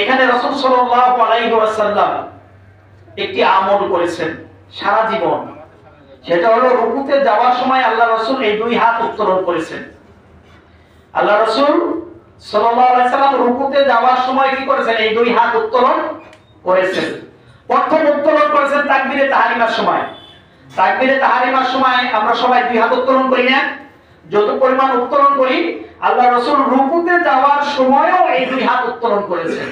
এখানে রাসূল সাল্লাল্লাহু আলাইহি ওয়াসাল্লাম একটি আমল করেছেন সারা জীবন, সেটা হলো রুকুতে যাওয়ার সময় আল্লাহ রাসূল এই দুই হাত উত্তোলন করেছেন। আল্লাহ রাসূল সাল্লাল্লাহু আলাইহি সাল্লাম রুকুতে যাওয়ার সময় কি করেছেন? এই দুই হাত উত্তোলন করেছেন। প্রথম উত্তোলন করেছেন তাকবীরে তাহরিমার সময়। তাকবীরে তাহরিমার সময় আমরা সবাই দুই হাত উত্তোলন করি না? যত পরিমাণ উত্তোলন করি, আল্লাহ রাসূল রুকুতে যাওয়ার সময়ও এই দুই হাত উত্তোলন করেছেন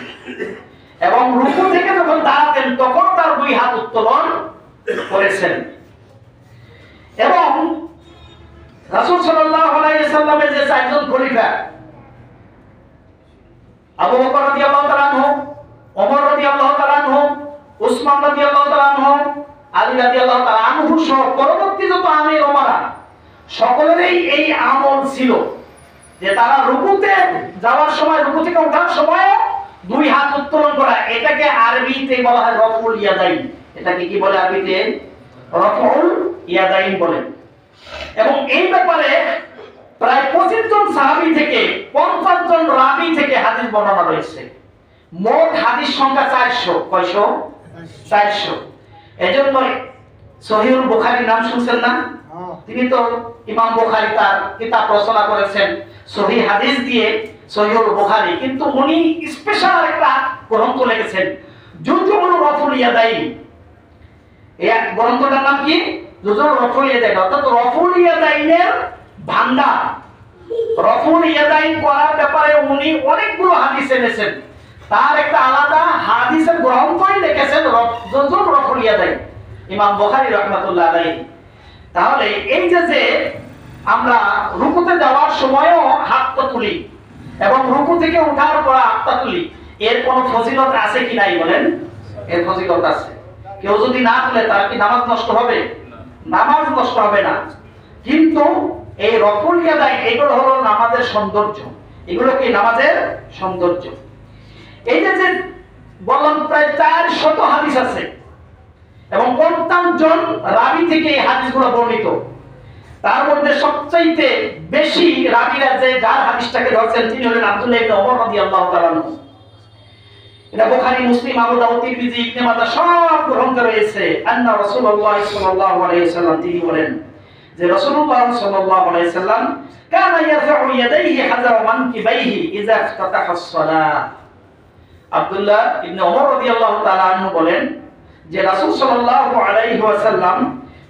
এবং রুকু থেকে যখন দাঁড়াতেন তখন তার দুই হাত উত্তোলন করেছেন। এবং রাসূল সাল্লাল্লাহু আলাইহি সাল্লামের যে চারজন খলিফা, আবু বকর রাদিয়াল্লাহু তাআলা আনহু, ওমর রাদিয়াল্লাহু তাআলা আনহু, উসমান রাদিয়াল্লাহু তাআলা আনহু, আলী রাদিয়াল্লাহু তাআলা আনহু সহ পরবর্তী যত আমির ওমরা সকলেরই এই আমল ছিল যে তারা রুকুতে যাওয়ার সময়, রুকু থেকে ওঠার সময় দুই হাত উত্তোলন করা। এটাকে আরবিতে বলা হয় রফউল ইয়াদাইন। এটাকে কি বলে আরবিতে? রফউল ইয়াদাইন বলে। এবং এই ব্যাপারে প্রায় 25 জন সাহাবী থেকে 50 জন রাবী থেকে হাদিস বর্ণনা রয়েছে। মোট হাদিস সংখ্যা 400। কয়শো? 400। এজন্য সহিহুল বুখারীর নাম শুনছেন না? তিনি তো ইমাম বুখারী তার কিতাব রচনা করেছেন সহিহ হাদিস দিয়ে, সহিহুল বুখারী, কিন্তু উনি স্পেশাল একটা গ্রন্থ লিখেছেন জুজুল রফউল ইয়াদাইন। এই গ্রন্থটার নাম কি? জুজুল রফউল ইয়াদাইন, অর্থাৎ রফউল ইয়াদাইনের ভান্ডার। রফউল ইয়াদাইন করার ব্যাপারে উনি অনেকগুলো হাদিস এনেছেন, তার একটা আলাদা হাদিসের গ্রন্থই লিখেছেন জুজুল রফউল ইয়াদাইন ইমাম বুখারী রাহমাতুল্লাহ আলাইহি। তাহলে এই যে আমরা রুকুতে যাওয়ার সময়ও হাতটা তুলি এবং রুকু থেকে ওঠার পর হাতটা তুলি, এর কোনো ফজিলত আছে কি নাই বলেন? এর ফজিলত আছে। কেউ যদি না তুলে তার কি নামাজ নষ্ট হবে? নামাজ নষ্ট হবে না। কিন্তু এই রফউল ইয়াদাইন এগুলো হলো নামাজের সৌন্দর্য, এগুলো কি নামাজের সৌন্দর্য। এই যে বললাম প্রায় 400 হাদিস আছে এবং 50 জন রাবী থেকে এই হাদিসগুলো বর্ণিত। তার মধ্যে সবচাইতে বেশি রাবীরা যে যার হাদিসটাকে ধরছেন তিনি হলেন আব্দুল্লাহ ইবনে ওমর রাদিয়াল্লাহু তাআলা আনহু। এটা বুখারী, মুসলিম, আবু দাউদ, তিরমিজি, ইবনে মাজাহ সব গ্রন্থে রয়েছে। আন্না রাসূলুল্লাহ সাল্লাল্লাহু আলাইহি সাল্লাম তিনি বলেন যে রাসূলুল্লাহ সাল্লাল্লাহু আলাইহি সাল্লাম কানা ইয়ারফাউ ইয়াদাইহি হাযারা মানকিবাইহি ইযা ইফতাতাহা আস-সালাহ। আব্দুল্লাহ ইবনে ওমর রাদিয়াল্লাহু তাআলা আনহু বলেন যে রাসূল সাল্লাল্লাহু আলাইহি ওয়াসাল্লাম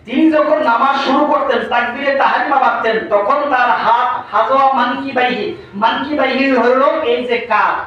তিনি যখন নামাজ শুরু করতেন, তাকবীরে তাহরিমা বাঁধতেন, তখন তার হাত হাযা মানকিবাইহি, মানকিবাইহি হলো এই যে কাঁধ,